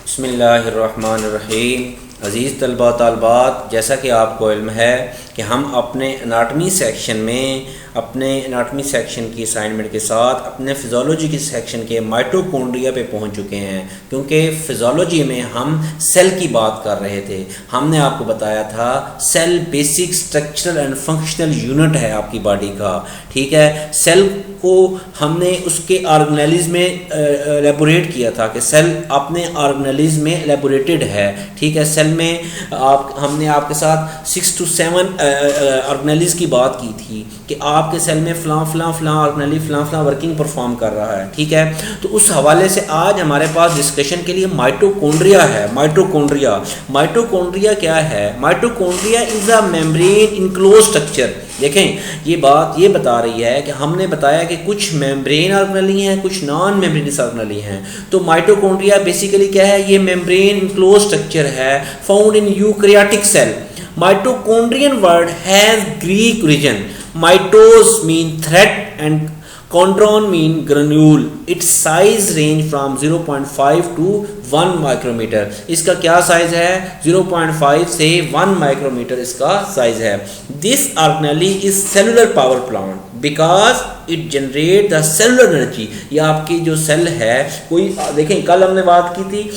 बिस्मिल्लाहिर्रहमानिर्रहीम। अज़ीज़ तलबा तालबात, जैसा कि आपको इल्म है कि हम अपने एनाटमी सेक्शन की असाइनमेंट के साथ अपने फ़िज़ियोलॉजी की सेक्शन के माइटोकॉन्ड्रिया पे पहुंच चुके हैं। क्योंकि फ़िज़ियोलॉजी में हम सेल की बात कर रहे थे। हमने आपको बताया था cell basic structural and functional unit है आपकी बॉडी का। ठीक है, सेल को हमने उसके ऑर्गेनेलिज़ में एलेबोरेट किया था कि सेल अपने ऑर्गेनेलिज़ में एलेबोरेटेड है। ठीक है, सेल में हमने आपके साथ 6 to 7 ऑर्गेनेलिज़ की बात की थी कि आपके सेल में फ़लाँ ऑर्गेनेलिज़ फ़लाँ वर्किंग परफॉर्म कर रहा है। ठीक है, तो उस हवाले से आज हमारे पास डिस्कशन के लिए माइटोकॉन्ड्रिया है। माइटोकॉन्ड्रिया क्या है? Mitochondria is a membrane enclose structure. देखें, ये बात ये बता रही है कि हमने बताया कि कुछ मेम्ब्रेन ऑर्गेनेली हैं, कुछ नॉन मेम्ब्रेनस ऑर्गेनेली हैं। तो माइटोकॉन्ड्रिया बेसिकली क्या है? ये मेम्ब्रेन इनक्लोज स्ट्रक्चर है found in eukaryotic cell. Mitochondrion word has Greek origin. Mitos mean thread and chondron mean granule. Its size range from 0.5 to 1 micrometre. इसका क्या साइज है? 0.5 से 1 माइक्रोमीटर इसका साइज है। This organelle is cellular power plant because it generate the cellular energy. ये आपकी जो cell है, कोई देखें कल हमने बात की थी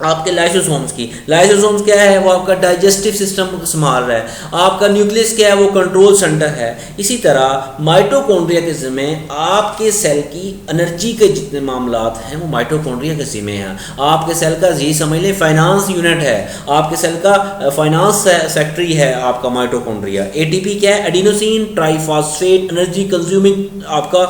आपके लाइसोसोम्स की। लाइसोसोम्स क्या है? वो आपका डाइजेस्टिव सिस्टम संभाल रहा है। आपका न्यूक्लियस क्या है? वो कंट्रोल सेंटर है। इसी तरह माइटोकॉन्ड्रिया के ज़िम्मे आपके सेल की एनर्जी के जितने मामलात हैं वो माइटोकॉन्ड्रिया के ज़िम्मे हैं। आपके सेल का यही समझ लें फाइनेंस यूनिट है, आपके सेल का फाइनेंस सेक्रेटरी है आपका माइटोकॉन्ड्रिया। एटीपी क्या है? एडिनोसिन ट्राइफॉस्फेट एनर्जी कंज्यूमिंग आपका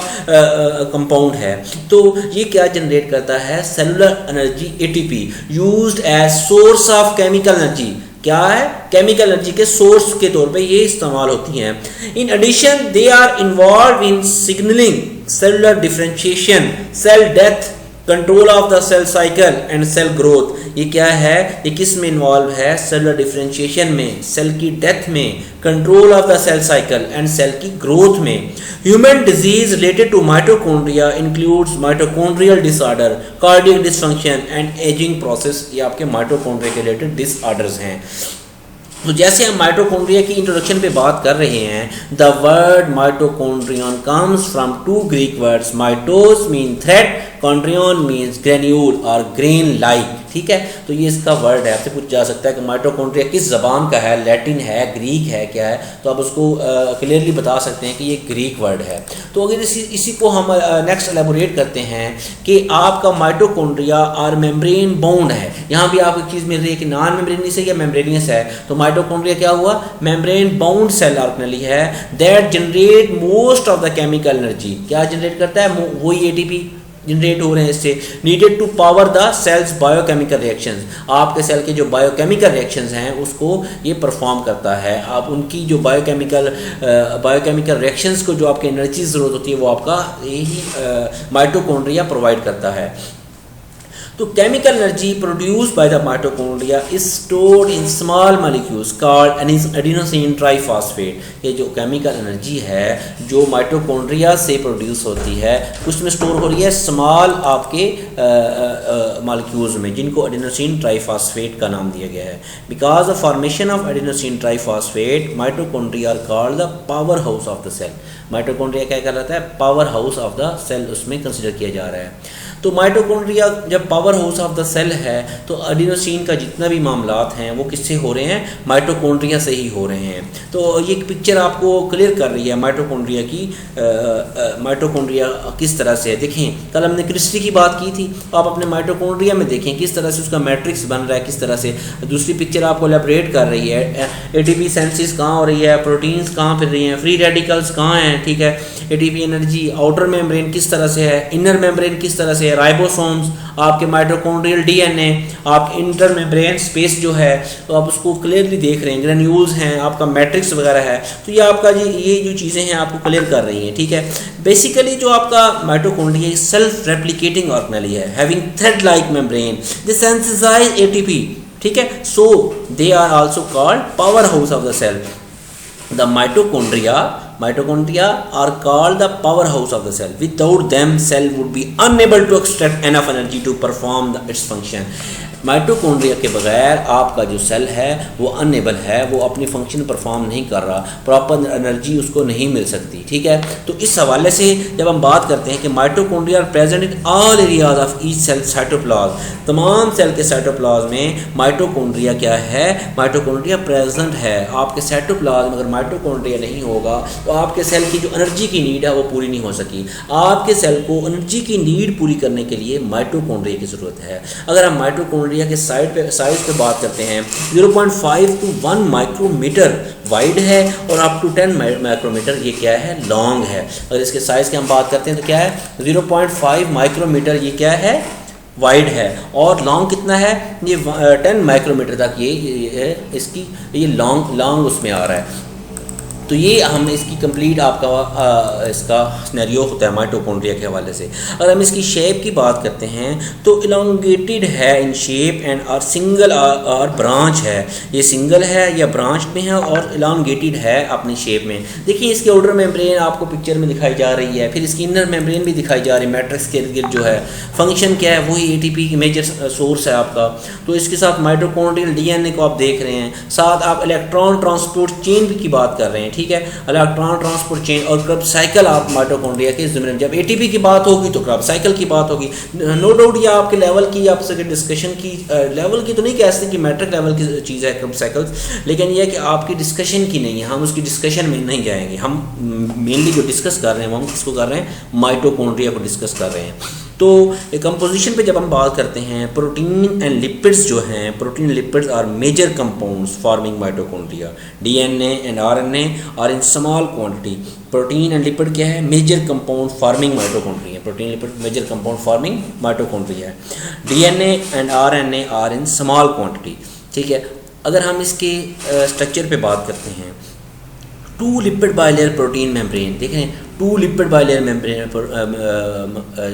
कंपाउंड है। तो ये क्या जनरेट करता है? Cellular energy ATP used as source of chemical energy। क्या है? केमिकल एनर्जी के सोर्स के तौर पे ये इस्तेमाल होती हैं। In addition they are involved in signalling cellular differentiation, cell death, control of the cell cycle and cell growth. ये क्या है? ये किस में इन्वॉल्व है? सेलुलर डिफरेंशिएशन में, सेल की डेथ में, control of the cell cycle and cell की ग्रोथ में। Human disease related to mitochondria includes mitochondrial disorder, cardiac dysfunction and ageing process. ये आपके माइटोकॉन्ड्रिया के रिलेटेड डिसऑर्डर्स हैं। तो जैसे हम माइटोकॉन्ड्रिया की इंट्रोडक्शन पे बात कर रहे हैं, the word mitochondrion comes from 2 Greek words. Mitos mean thread, chondrion means granule और ग्रेन लाइक। ठीक है, तो ये इसका वर्ड है। आपसे पूछा जा सकता है कि माइटोकॉन्ड्रिया किस ज़बान का है? लैटिन है, ग्रीक है, क्या है? तो आप उसको क्लियरली बता सकते हैं कि ये ग्रीक वर्ड है। तो अगर इसी को हम नेक्स्ट एलेबोरेट करते हैं कि आपका माइटोकॉन्ड्रिया और मेम्ब्रेन बाउंड है। यहाँ भी आपको एक चीज़ मिल रही है कि नॉन मेम्ब्रेनियस है या मेम्ब्रेनियस है। तो माइटोकॉन्ड्रिया क्या हुआ? मेम्ब्रेन बाउंड सेल ऑर्गेनेली है that generate most of the chemical energy. क्या जनरेट करता है? वही एटीपी जनरेट हो रहे हैं इससे। Needed to power the cell's biochemical reactions. आपके सेल के जो बायोकेमिकल रिएक्शंस हैं उसको ये परफॉर्म करता है। आप उनकी जो बायोकेमिकल रिएक्शंस को जो आपकी एनर्जी ज़रूरत होती है वो आपका यही माइटोकॉन्ड्रिया प्रोवाइड करता है। तो chemical energy produced by the mitochondria is stored in small molecules called adenosine triphosphate. ये जो केमिकल एनर्जी है जो माइटोकॉन्ड्रिया से प्रोड्यूस होती है उसमें स्टोर हो रही है स्मॉल आपके मॉलिक्यूल्स में, जिनको एडिनोसिन ट्राइफॉस्फेट का नाम दिया गया है। Because the formation of adenosine triphosphate mitochondria are called the power house of the cell. Mitochondria क्या कहलाता है? Power house of the cell उसमें कंसिडर किया जा रहा है। तो माइटोकॉन्ड्रिया जब power house of the cell है तो एडिनोसिन का जितना भी मामलात हैं वो किससे हो रहे हैं? माइटोकॉन्ड्रिया से ही हो रहे हैं। तो ये पिक्चर आपको क्लियर कर रही है माइटोकॉन्ड्रिया की। माइटोकॉन्ड्रिया किस तरह से है देखें। कल हमने क्रिस्टल की बात की थी, आप अपने माइटोकॉन्ड्रिया में देखें किस तरह से उसका मैट्रिक्स बन रहा है, किस तरह से। दूसरी पिक्चर आपको एलैबोरेट कर रही है एटीपी सिंथेसिस कहाँ हो रही है, प्रोटीन्स कहाँ फिर रही हैं, फ्री रेडिकल्स कहाँ हैं। ठीक है, एटीपी एनर्जी, आउटर मेम्ब्रेन किस तरह से है, इनर मेम्ब्रेन किस तरह से, राइबोसोम्स, आपके माइटोकॉन्ड्रियल डीएनए, आपके इंटर मेम्ब्रेन स्पेस जो है तो आप उसको क्लियरली देख रहे हैं, ग्रेन्यूल्स हैं, आपका मैट्रिक्स वगैरह है। तो ये आपका ये जो चीज़ें हैं आपको क्लियर कर रही हैं। ठीक है, बेसिकली जो आपका माइटोकॉन्ड्रिया सेल्फ रेप्लिकेटिंग ऑर्गेनेली है having thread like membrane, they synthesize ATP. ठीक है, so they are also called power house of the cell. The mitochondria are called the powerhouse of the cell. Without them, cell would be unable to extract enough energy to perform its function. Mitochondria के बगैर आपका जो cell है वो unable है, वो अपनी function perform नहीं कर रहा, प्रॉपर एनर्जी उसको नहीं मिल सकती। ठीक है, तो इस हवाले से जब हम बात करते हैं कि mitochondria are present in all areas of each cell cytoplasm, तमाम सेल के साइटोप्लाज्म में माइटोकॉन्ड्रिया क्या है, माइटोकॉन्ड्रिया प्रेजेंट है। आपके साइटोप्लाज्म अगर माइटोकॉन्ड्रिया नहीं होगा तो आपके सेल की जो एनर्जी की नीड है वो पूरी नहीं हो सकी। आपके सेल को एनर्जी की नीड पूरी करने के लिए माइटोकॉन्ड्रिया की ज़रूरत है। अगर हम माइटोकॉन्ड्रिया के साइज़ पे बात करते हैं, 0.5 to 1 माइक्रोमीटर वाइड है और अप टू 10 माइक्रोमीटर ये क्या है, लॉन्ग है। अगर इसके साइज़ की हम बात करते हैं तो क्या है, 0.5 माइक्रोमीटर ये क्या है, वाइड है, और लॉन्ग कितना है, ये 10 माइक्रोमीटर तक ये इसकी ये लॉन्ग उसमें आ रहा है। तो ये हम इसकी कंप्लीट आपका इसका सिनेरियो होता है माइटोकॉन्ड्रिया के हवाले से। अगर हम इसकी शेप की बात करते हैं तो इलोंगेटेड है इन शेप एंड और सिंगल और ब्रांच है, ये सिंगल है या ब्रांच में है और इलोंगेटेड है अपनी शेप में। देखिए इसकी आउटर मेम्ब्रेन आपको पिक्चर में दिखाई जा रही है, फिर इसकी इनर मेम्ब्रेन भी दिखाई जा रही है। मैट्रिक्स के इर्द गिर्द जो है फंक्शन क्या है, वही एटीपी की मेजर सोर्स है आपका। तो इसके साथ माइटोकॉन्ड्रियल डीएनए को आप देख रहे हैं, साथ आप इलेक्ट्रॉन ट्रांसपोर्ट चेन की बात कर रहे हैं। ठीक है, इलेक्ट्रॉन ट्रांसपोर्ट चेन और क्रब साइकिल आप माइटोकॉन्ड्रिया के ज़िम्मे, जब एटीपी की बात होगी तो क्रब साइकिल की बात होगी। नो डाउट ये आपके लेवल की, आपसे डिस्कशन की लेवल की तो नहीं कह सकते कि मैट्रिक लेवल की चीज़ है क्रब साइकिल, लेकिन यह कि आपकी डिस्कशन की नहीं है, हम उसकी डिस्कशन में नहीं जाएंगे। हम मेनली जो डिस्कस कर रहे हैं वो हम किसको कर रहे हैं, माइटोकॉन्ड्रिया को डिस्कस कर रहे हैं। तो कंपोजिशन पे जब हम बात करते हैं, प्रोटीन एंड लिपिड्स जो हैं, protein lipids are major compounds forming mitochondria. DNA and RNA are in small quantity. Protein and lipid क्या है, major compound forming mitochondria. Protein lipid major compound forming mitochondria. DNA and RNA are in small quantity. ठीक है, अगर हम इसके structure पे बात करते हैं, 2 लिपिड बाइलेयर प्रोटीन मेम्ब्रेन देख रहे हैं, 2 लिपिड बाइलेयर मेम्ब्रेन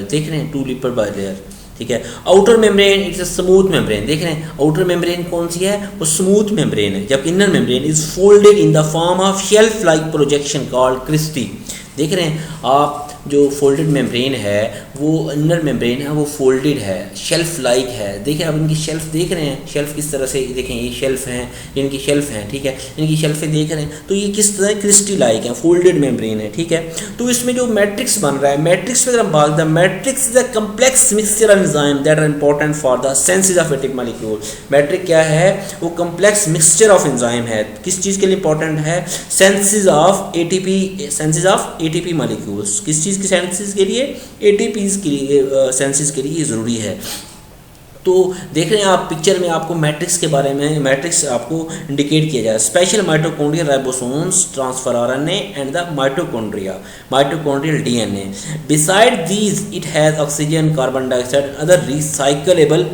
देख रहे हैं, 2 लिपिड बाइलेयर। ठीक है, outer membrane it's a smooth membrane, देख रहे हैं आउटर मेम्ब्रेन कौन सी है, वो स्मूथ मेम्ब्रेन है, जबकि inner membrane is folded in the form of shelf like projection called cristae. देख रहे हैं आप, जो फोल्डेड मेम्ब्रेन है वो इनर मेम्ब्रेन है वो फोल्डेड है, शेल्फ लाइक है। देखें आप इनकी शेल्फ देख रहे हैं, शेल्फ किस तरह से, देखें ये शेल्फ हैं, इनकी शेल्फ हैं। ठीक है, इनकी शेल्फें देख रहे हैं तो ये किस तरह क्रिस्टी लाइक है, फोल्डेड मेम्ब्रेन है। ठीक है, तो इसमें जो मैट्रिक्स बन रहा है, मैट्रिक्स में अगर हम बात करें, matrix is a complex mixture of enzyme that are important for the synthesis of attic molecule. Matrix क्या है, वो कम्प्लेक्स मिक्सचर ऑफ एंजाइम है, किस चीज़ के लिए इंपॉर्टेंट है, सेंसेस ऑफ एटीपी मॉलिक्यूल्स। किस चीज़ की सेंसेस के लिए, एटीपीज़ के लिए, सेंसेस के लिए ज़रूरी है। तो देख रहे हैं आप पिक्चर में, आपको मैट्रिक्स के बारे में, मैट्रिक्स आपको इंडिकेट किया जाए, special mitochondrial ribosomes, transfer RNA and the mitochondrial DNA. Beside these it has oxygen, carbon dioxide, other recyclable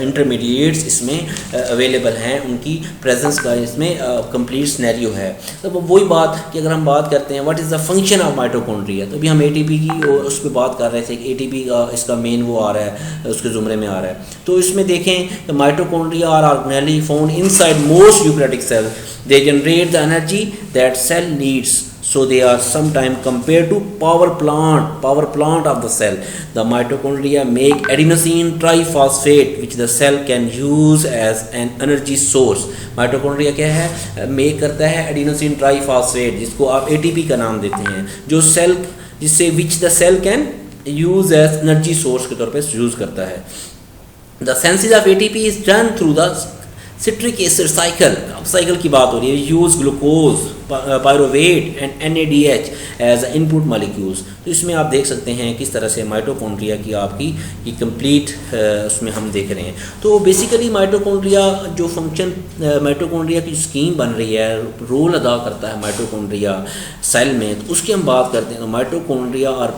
intermediates इसमें अवेलेबल हैं, उनकी प्रेजेंस का इसमें कंप्लीट सिनेरियो है। तो वही बात कि अगर हम बात करते हैं what is the function of mitochondria, तो अभी हम एटीपी की उस पर बात कर रहे थे कि एटीपी का इसका मेन वो आ रहा है, उसके ज़ुमरे में आ रहा है। तो इसमें देखें mitochondria are organelles found inside most eukaryotic cell, they generate the energy that cell needs, so they are sometime compared to power plant of the cell. The mitochondria make adenosine triphosphate which the cell can use as an energy source. Mitochondria क्या है, make करता है adenosine triphosphate, जिसको आप ATP का नाम देते हैं, जो सेल जिससे which the cell can use as energy source के तौर पे यूज़ करता है। The synthesis of ATP is done through the citric acid cycle. अब साइकिल की बात हो रही है, use glucose, pyruvate and NADH as input molecules. तो इसमें आप देख सकते हैं किस तरह से माइटोकॉन्ड्रिया की आपकी ये कंप्लीट उसमें हम देख रहे हैं। तो बेसिकली माइटोकॉन्ड्रिया जो फंक्शन, माइटोकॉन्ड्रिया की स्कीम बन रही है, रोल अदा करता है माइटोकॉन्ड्रिया सेल में, तो उसकी हम बात करते हैं तो mitochondria are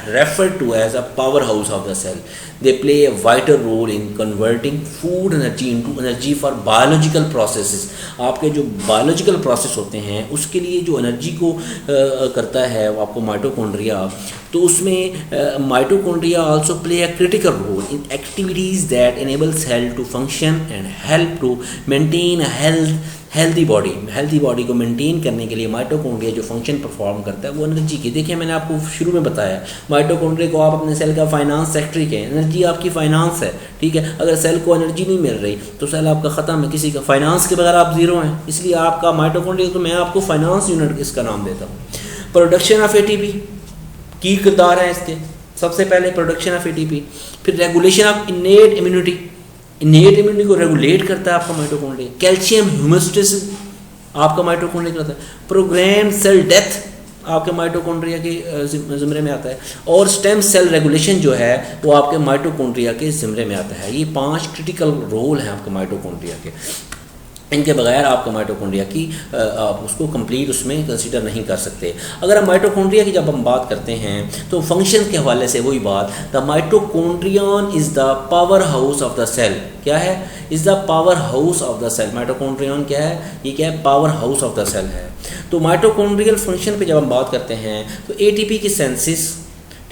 referred to as a power house of the cell. They play a vital role in converting food energy into energy for biological processes. आपके जो बायोलॉजिकल प्रोसेस होते हैं उसके लिए जो एनर्जी को करता है वो आपको माइटोकॉन्ड्रिया तो उसमें mitochondria also play a critical role in activities that enable cell to function and help to maintain a healthy body को मेंटेन करने के लिए माइटोकॉन्ड्रिया जो फंक्शन परफॉर्म करता है वो एनर्जी की। देखिए मैंने आपको शुरू में बताया माइटोकॉन्ड्रिया को आप अपने सेल का फाइनेंस सेक्रेटरी कहें, एनर्जी आपकी फाइनेंस है, ठीक है। अगर सेल को एनर्जी नहीं मिल रही तो सेल आपका ख़त्म है, किसी का फाइनेंस के बगैर आप जीरो हैं, इसलिए आपका माइटोकॉन्ड्रिया को मैं आपको फाइनेंस यूनिट इसका नाम देता हूँ। प्रोडक्शन ऑफ एटीपी की किरदार है इसके, सबसे पहले प्रोडक्शन ऑफ एटीपी, फिर रेगुलेशन ऑफ इनेट इम्यूनिटी को रेगुलेट करता है आपका माइटोकॉन्ड्रिया। कैल्शियम होमोस्टेसिस आपका माइटोकॉन्ड्रिया करता है। प्रोग्राम सेल डेथ आपके माइटोकॉन्ड्रिया के ज़िम्मे में आता है। और स्टेम सेल रेगुलेशन जो है वो आपके माइटोकॉन्ड्रिया के ज़िम्मे में आता है। ये 5 क्रिटिकल रोल हैं आपके माइटोकॉन्ड्रिया के, इनके बगैर आपका माइटोकॉन्ड्रिया की आप उसको कंप्लीट उसमें कंसीडर नहीं कर सकते। अगर हम माइटोकॉन्ड्रिया की जब हम बात करते हैं तो फंक्शन के हवाले से वही बात, the mitochondrion is the power house of the cell. क्या है? Is the power house of the cell. Mitochondrion क्या है? ये क्या है? Power house of the cell है। तो माइटोकॉन्ड्रियल फंक्शन पे जब हम बात करते हैं तो एटीपी की सेंसिस,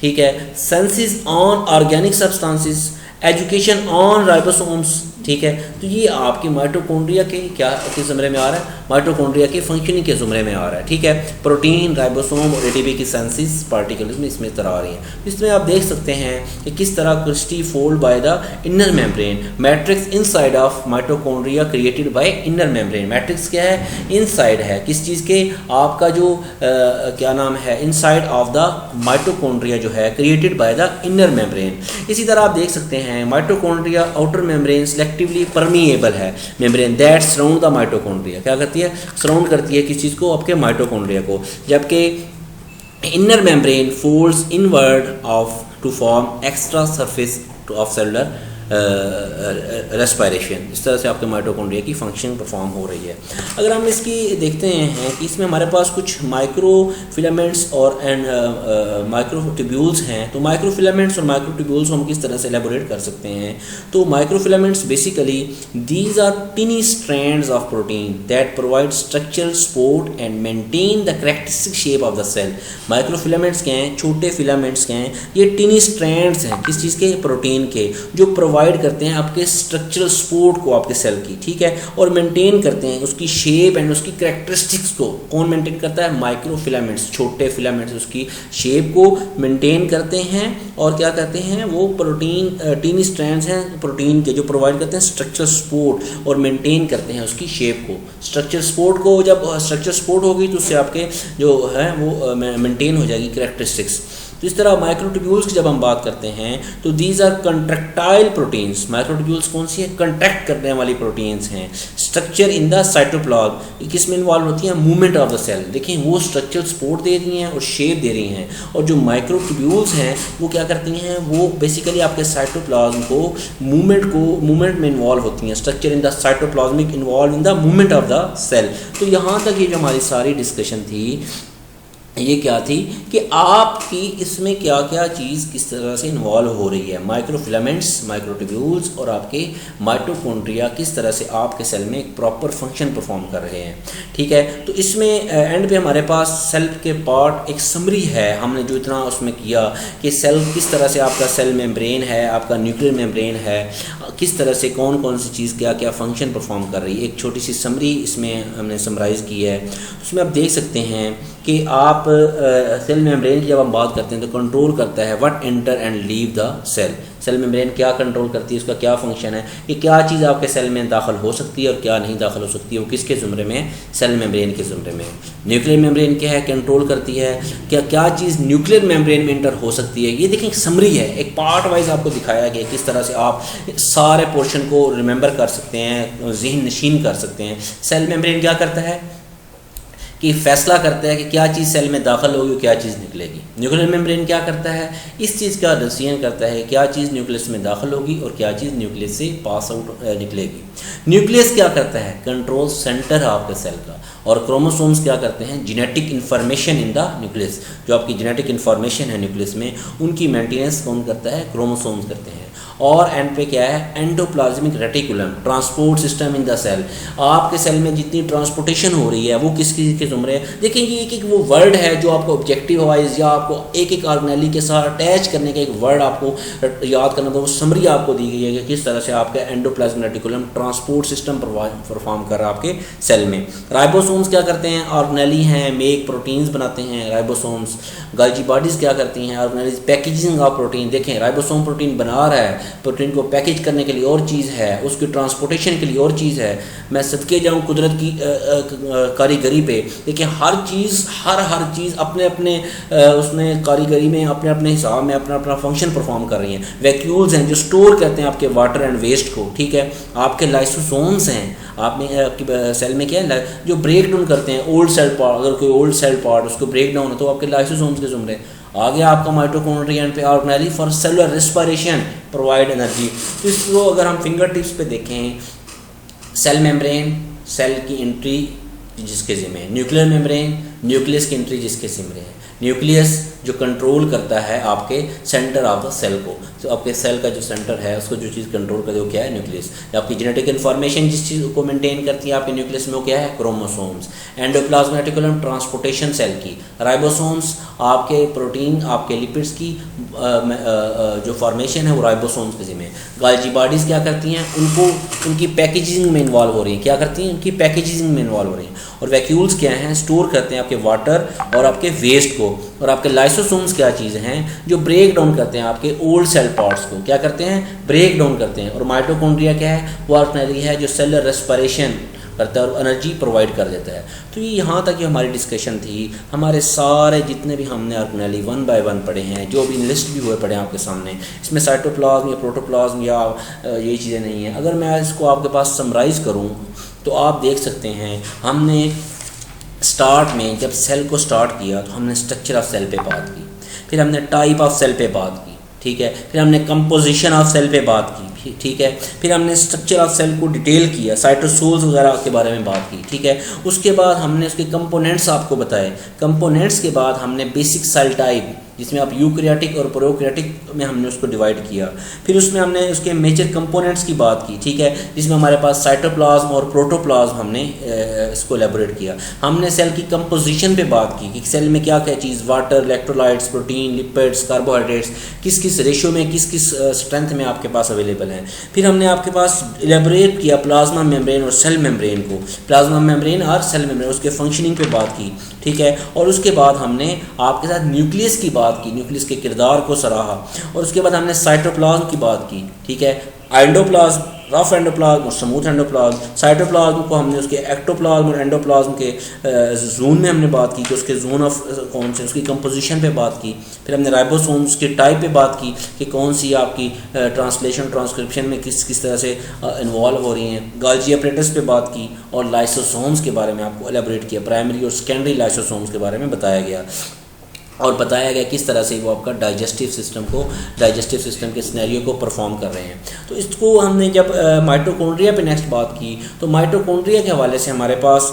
ठीक है, synthesis on organic substances, education on ribosomes, ठीक है। तो ये आपके माइटोकॉन्ड्रिया के क्या के ज़ुमरे में आ रहा है? माइटोकॉन्ड्रिया के फंक्शनिंग के ज़ुमरे में आ रहा है, ठीक है। प्रोटीन, राइबोसोम और एटीपी की सेंसिस पार्टिकल्स में इसमें तरह आ रही हैं। इसमें आप देख सकते हैं कि किस तरह cristae fold by the inner membrane, matrix inside of mitochondria created by inner membrane. Matrix क्या है? इनसाइड है किस चीज़ के? आपका जो क्या नाम है, इनसाइड ऑफ द माइटोकॉन्ड्रिया जो है created by the inner membrane. इसी तरह आप देख सकते हैं mitochondria outer membrane selectively permeable है membrane that surround the mitochondria. क्या करती है? सराउंड करती है किस चीज़ को? आपके माइटोकॉन्ड्रिया को। जबकि inner membrane folds inward of to form extra surface of cellular respiration. इस तरह से आपके माइटोकॉन्ड्रिया की फंक्शन परफॉर्म हो रही है। अगर हम इसकी देखते हैं कि इसमें हमारे पास कुछ माइक्रो फिलामेंट्स और माइक्रो ट्यूब्यूल्स हैं, तो माइक्रो फिलामेंट्स और माइक्रो ट्यूब्यूल्स हम किस तरह से एलेबोरेट कर सकते हैं? तो microfilaments basically these are tiny strands of protein that provide structural support and maintain the characteristic shape of the cell. Microfilaments क्या हैं? छोटे फिलामेंट्स क्या हैं? ये टिनी स्ट्रैंड्स हैं किस चीज़ के? प्रोटीन के, जो प्रोवाइड करते हैं आपके स्ट्रक्चरल सपोर्ट को आपके सेल की, ठीक है, और मेंटेन करते हैं उसकी शेप एंड उसकी कैरेक्टरिस्टिक्स को। कौन मेंटेन करता है? माइक्रो फिलामेंट्स, छोटे फिलामेंट्स उसकी शेप को मेंटेन करते हैं और क्या करते हैं? वो प्रोटीन टीनी स्ट्रैंड्स हैं प्रोटीन के जो प्रोवाइड करते हैं स्ट्रक्चरल सपोर्ट और मेंटेन करते हैं उसकी शेप को। स्ट्रक्चर सपोर्ट को जब स्ट्रक्चर सपोर्ट होगी तो उससे आपके जो है वो मेंटेन हो जाएगी कैरेक्टरिस्टिक्स। तो इस तरह माइक्रोट्यूब्यूल्स की जब हम बात करते हैं तो these are contractile proteins. Microtubules कौन सी है? कंट्रैक्ट करने वाली प्रोटीन्स हैं। स्ट्रक्चर इन द साइटोप्लाज्म, किस में इन्वॉल्व होती हैं? Movement of the cell. देखिए वो स्ट्रक्चरल सपोर्ट दे रही हैं और शेप दे रही हैं। और जो माइक्रोट्यूब्यूल्स हैं वो क्या करती हैं? वो बेसिकली आपके साइटोप्लाज्म को मूवमेंट में इन्वॉल्व होती हैं। Structure in the cytoplasmic involve in the movement of the cell. तो यहाँ तक ये जो हमारी सारी डिस्कशन थी ये क्या थी कि आपकी इसमें क्या क्या चीज़ किस तरह से इन्वॉल्व हो रही है। माइक्रोफिलामेंट्स, माइक्रोट्यूब्यूल्स और आपके माइटोकॉन्ड्रिया किस तरह से आपके सेल में एक प्रॉपर फंक्शन परफॉर्म कर रहे हैं, ठीक है। तो इसमें एंड पे हमारे पास सेल के पार्ट एक समरी है, हमने जो इतना उसमें किया कि सेल किस तरह से आपका सेल मेम्ब्रेन है, आपका न्यूक्लियर मेम्ब्रेन है, किस तरह से कौन कौन सी चीज़ क्या क्या फंक्शन परफॉर्म कर रही है। एक छोटी सी समरी इसमें हमने समराइज़ की है। उसमें आप देख सकते हैं कि आप सेल मेम्ब्रेन की जब हम बात करते हैं तो कंट्रोल करता है what enter and leave the cell. Cell membrane क्या कंट्रोल करती है, उसका क्या फंक्शन है, कि क्या चीज़ आपके सेल में दाखिल हो सकती है और क्या नहीं दाखिल हो सकती है, वो किसके ज़ुमरे में? सेल मेम्ब्रेन के ज़ुमरे में। न्यूक्लियर मेम्ब्रेन क्या है? कंट्रोल करती है क्या क्या चीज़ न्यूक्लियर मेम्ब्रेन में इंटर हो सकती है। ये देखें एक समरी है, एक पार्ट वाइज आपको दिखाया गया किस तरह से आप सारे पोर्शन को रिमेंबर कर सकते हैं, ज़हन नशीन कर सकते हैं। सेल मेम्ब्रेन क्या करता है कि फैसला करता है कि क्या चीज़ सेल में दाखिल होगी और क्या चीज़ निकलेगी। न्यूक्लियर मेम्ब्रेन क्या करता है? इस चीज़ का डिसीजन करता है क्या चीज़ न्यूक्लियस में दाखिल होगी और क्या चीज़ न्यूक्लियस से पास आउट निकलेगी। न्यूक्लियस क्या करता है? कंट्रोल सेंटर है आपके सेल का। और क्रोमोसोम्स क्या करते हैं? Genetic information in the nucleus, जो आपकी जेनेटिक इन्फॉर्मेशन है न्यूक्लियस में उनकी मेंटेनेंस कौन करता है? क्रोमोसोम्स करते हैं। और एंड पे क्या है, endoplasmic reticulum, transport system in the cell. आपके सेल में जितनी ट्रांसपोर्टेशन हो रही है वो किस के जुमरे है। देखिए ये एक वो वर्ड है जो आपको ऑब्जेक्टिव वाइज या आपको एक एक ऑर्गेनेली के साथ अटैच करने का एक वर्ड आपको याद करना, तो वो समरी आपको दी गई है कि किस तरह से आपका endoplasmic reticulum transport system perform कर रहा है आपके सेल में। राइबोसोम्स क्या करते हैं, ऑर्गेनेली हैं, मेक प्रोटीन्स बनाते हैं राइबोसोम्स। गाल्जी बॉडीज़ क्या करती हैं, ऑर्गेनेलीज पैकेजिंग ऑफ प्रोटीन। देखें राइबोसोम प्रोटीन बना रहा है, प्रोटीन को पैकेज करने के लिए और चीज़ है, उसकी ट्रांसपोर्टेशन के लिए और चीज़ है। मैं सदके जाऊँ कुदरत की कारीगरी पे, देखिए हर चीज़ अपने अपने उसने कारीगरी में अपने अपने हिसाब में अपना अपना फंक्शन परफॉर्म कर रही हैं। वैक्यूल्स हैं जो स्टोर करते हैं आपके वाटर एंड वेस्ट को, ठीक है। आपके लाइसोसोम्स हैं, आप में आपकी सेल में क्या है जो ब्रेक डाउन करते हैं ओल्ड सेल पार्ट, अगर कोई ओल्ड सेल पार्ट उसको ब्रेक डाउन हो तो आपके लाइसोसोम्स के जुमरे। आगे आपका माइटोकॉन्ड्रिया पे organelle for cellular respiration provide energy. तो इसको अगर हम फिंगर टिप्स पे देखें, सेल मेम्ब्रेन सेल की एंट्री जिसके ज़िम्मे है, न्यूक्लियर मेम्ब्रेन न्यूक्लियस की एंट्री जिसके ज़िम्मे है, न्यूक्लियस जो कंट्रोल करता है आपके सेंटर ऑफ द सेल को। तो आपके सेल का जो सेंटर है उसको जो चीज़ कंट्रोल करती है वो क्या है, न्यूक्लियस। आपकी जेनेटिक इन्फॉर्मेशन जिस चीज़ को मेंटेन करती है आपके न्यूक्लियस में वो क्या है, chromosomes. Endoplasmic reticulum transportation cell की, राइबोसोम्स आपके प्रोटीन आपके लिपिड्स की जो फॉर्मेशन है वो राइबोसोम्स के ज़िम्मे। गाल्जी बॉडीज़ क्या करती हैं, उनकी पैकेजिंग में इन्वॉल्व हो रही हैं। क्या करती हैं, उनकी पैकेजिंग में इन्वॉल्व हो रही हैं। और वैक्यूल्स क्या हैं, स्टोर करते हैं आपके वाटर और आपके वेस्ट को। और आपके लाइसोसोम्स क्या चीज़ हैं जो ब्रेक डाउन करते हैं आपके ओल्ड सेल पार्ट्स को, क्या करते हैं, ब्रेक डाउन करते हैं। और माइटोकॉन्ड्रिया क्या है, वो ऑर्गेनेली है जो सेलुलर रेस्पिरेशन करता है और एनर्जी प्रोवाइड कर देता है। तो ये यहाँ तक की हमारी डिस्कशन थी। हमारे सारे जितने भी हमने ऑर्गेनेली 1 बाय 1 पढ़े हैं, जो भी लिस्ट भी हुए पढ़े हैं आपके सामने, इसमें साइटोप्लाज्म या प्रोटोप्लाज्म या ये चीज़ें नहीं हैं। अगर मैं इसको आपके पास समराइज़ करूँ तो आप देख सकते हैं हमने स्टार्ट में जब सेल को स्टार्ट किया तो हमने स्ट्रक्चर ऑफ सेल पे बात की, फिर हमने टाइप ऑफ सेल पे बात की, ठीक है, फिर हमने कंपोजिशन ऑफ सेल पे बात की, ठीक है, फिर हमने स्ट्रक्चर ऑफ सेल को डिटेल किया, साइटोसोल्स वगैरह के बारे में बात की, ठीक है। उसके बाद हमने उसके कंपोनेंट्स आपको बताए। कंपोनेंट्स के बाद हमने बेसिक सेल टाइप जिसमें आप यूकैरियोटिक और प्रोकैरियोटिक में हमने उसको डिवाइड किया। फिर उसमें हमने उसके मेजर कंपोनेंट्स की बात की, ठीक है, जिसमें हमारे पास साइटोप्लाज्म और प्रोटोप्लाज्म हमने इसको एलेबोरेट किया। हमने सेल की कंपोजिशन पे बात की कि सेल में क्या क्या चीज़, water, electrolytes, protein, lipids, carbohydrates किस किस रेशियो में, किस किस स्ट्रेंथ में आपके पास अवेलेबल हैं। फिर हमने आपके पास एलेबोरेट किया प्लाज्मा मेम्ब्रेन और सेल मेम्ब्रेन को, प्लाज्मा मेम्ब्रेन और सेल मेम्ब्रेन उसके फंक्शनिंग पे बात की, ठीक है। और उसके बाद हमने आपके साथ न्यूक्लियस की बात की, न्यूक्लियस के किरदार को सराहा। और उसके बाद हमने साइटोप्लाज्म की बात की, ठीक है, एंडोप्लाज्म, रफ एंडोप्लाज्म और स्मूथ एंडोप्लाज्म। साइटोप्लाज्म को हमने उसके एक्टोप्लाज्म और एंडोप्लाज्म के जोन में हमने बात की कि उसके जोन ऑफ कौन से, उसकी कंपोजिशन पे बात की। फिर हमने राइबोसोम्स के टाइप पे बात की कि कौन सी आपकी ट्रांसलेशन ट्रांसक्रिप्शन में किस किस तरह से इन्वॉल्व हो रही हैं। गाल्जी अपरेटस पे बात की और लाइसोसोम्स के बारे में आपको एलेबोरेट किया, प्राइमरी और सेकेंडरी लाइसोसोम्स के बारे में बताया गया और बताया गया किस तरह से वो आपका डाइजेस्टिव सिस्टम के सिनेरियो को परफॉर्म कर रहे हैं। तो इसको हमने जब माइटोकॉन्ड्रिया पे नेक्स्ट बात की तो माइटोकॉन्ड्रिया के हवाले से हमारे पास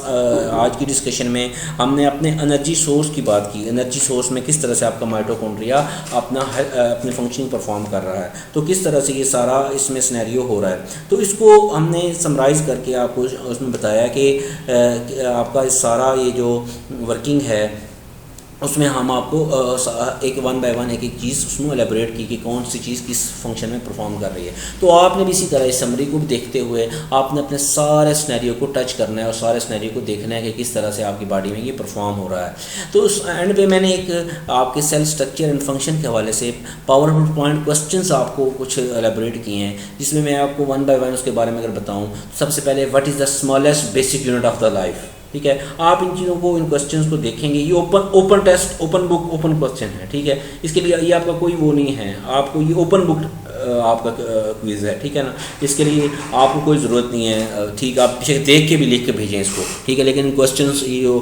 आज की डिस्कशन में हमने अपने एनर्जी सोर्स की बात की। एनर्जी सोर्स में किस तरह से आपका माइटोकॉन्ड्रिया अपनी फंक्शनिंग परफॉर्म कर रहा है, तो किस तरह से ये सारा इसमें सिनेरियो हो रहा है। तो इसको हमने समराइज़ करके आपको उसमें बताया कि आपका सारा ये जो वर्किंग है उसमें हम आपको एक 1 बाय 1 एक एक चीज़ उसमें एलेबोरेट की कि कौन सी चीज़ किस फंक्शन में परफॉर्म कर रही है। तो आपने भी इसी तरह इस समरी को भी देखते हुए आपने अपने सारे सिनेरियो को टच करना है और सारे सिनेरियो को देखना है कि किस तरह से आपकी बॉडी में ये परफॉर्म हो रहा है। तो उस एंड पे मैंने एक आपके सेल स्ट्रक्चर एंड फंक्शन के हवाले से पावरफुल पॉइंट क्वेश्चंस आपको कुछ एलेबोरेट किए हैं, जिसमें मैं आपको 1 बाय 1 उसके बारे में अगर बताऊँ तो सबसे पहले what is the smallest basic unit of the life, ठीक है। आप इन चीज़ों को, इन क्वेश्चंस को देखेंगे, ये open test, open book, open question है, ठीक है। इसके लिए ये आपका कोई वो नहीं है, आपको ये ओपन बुक आपका क्विज़ है, ठीक है ना। इसके लिए आपको कोई ज़रूरत नहीं है, ठीक, आप पीछे देख के भी लिख के भेजें इसको, ठीक है। लेकिन क्वेश्चंस ये जो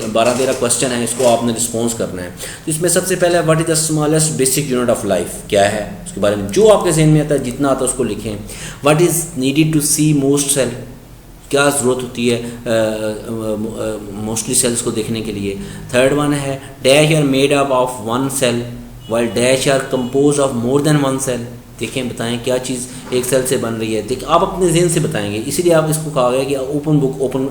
12-13 क्वेश्चन है इसको आपने रिस्पॉन्स करना है। तो इसमें सबसे पहले what is the smallest basic unit of life क्या है, उसके बारे में जो आपके जहन में आता है, जितना आता है उसको लिखें। What is needed to see most cell, क्या ज़रूरत होती है मोस्टली सेल्स को देखने के लिए। थर्ड वन है dash are made up of 1 cell while dash are compose of more than 1 cell, देखें, बताएं क्या चीज़ एक सेल से बन रही है। देखिए आप अपने जहन से बताएंगे, इसीलिए आप इसको कहा गया कि open book open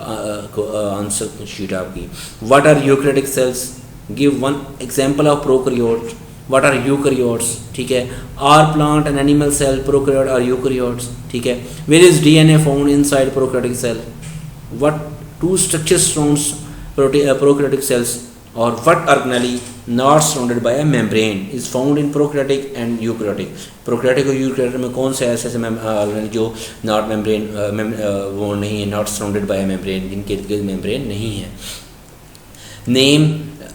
answer sheet आपकी। What are eukaryotic cells, give one example of prokaryote. What are eukaryotes, ठीक है। Are plant and animal cell prokaryote or eukaryotes, ठीक है। Where is DNA found inside prokaryotic cell, what two structures surrounds prokaryotic cells, और what organelle not surrounded by a membrane is found in prokaryotic and eukaryotic। Prokaryotic और eukaryotic में कौन से ऐसे organelle जो not membrane वो नहीं है, नॉट सराउंडेड बाय मेम्ब्रेन, जिनके इर्द गिर्द मेम्ब्रेन नहीं है। Name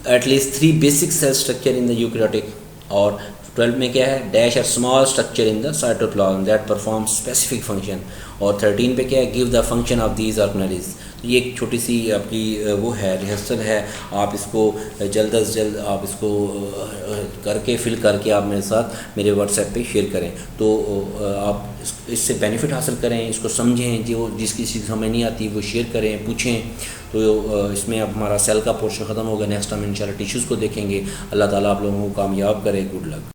at least 3 basic cell structure in the eukaryotic. और 12 में क्या है, dash are small structure in the cytoplasm that perform specific function. और 13 पे क्या है, give the function of these organelles. ये एक छोटी सी आपकी वो है, रिहर्सल है, आप इसको जल्द अज जल्द आप इसको करके फिल करके आप मेरे साथ मेरे व्हाट्सएप पे शेयर करें, तो आप इससे बेनिफिट हासिल करें, इसको समझें। जो जिसकी चीज़ समझ नहीं आती वो शेयर करें, पूछें। तो इसमें अब हमारा सेल का पोर्शन ख़त्म होगा। नेक्स्ट टाइम इंशाल्लाह टिश्यूज़ को देखेंगे। अल्लाह ताला आप लोगों को कामयाब करे। Good luck.